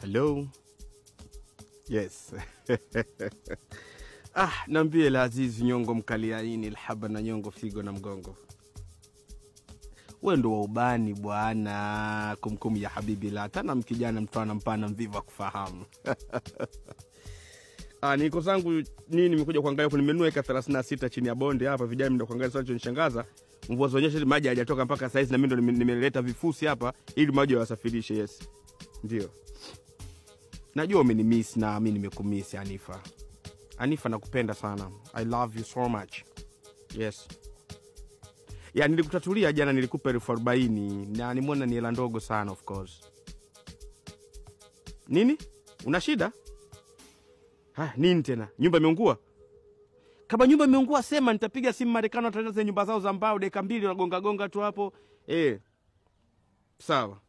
Hello. Yes. Nambie la Azizi nyongo mkaliaini alhaba na nyongo figo na mgongo. Wewe ndo wa ubani bwana, kumkum ya habibi la tana mkijana mtwana mpana mviva kufahamu. Niko zangu nini nimekuja kuangalia kwa nimenunua eka 36 chini ya bonde hapa, vijana mndio kuangalia sana nishangaza. Mvua zonyesha maji hajatoka mpaka saizi na mimi ndo nimeleta vifusi hapa ili maji yawasafirishe. Yes. Ndio. Najua umenimiss na mimi nimekumiss Anifa. Anifa nakupenda sana. I love you so much. Yes. Ya nilikutatulia jana, nilikupa 40,000 na nimeona ni hela ndogo sana of course. Nini? Una shida? Nini tena? Nyumba imeungua? Kama nyumba imeungua sema, nitapiga simu Marekani wataleta nyumba zao za mbao dakika 2 unagonga gonga tu hapo. Sawa.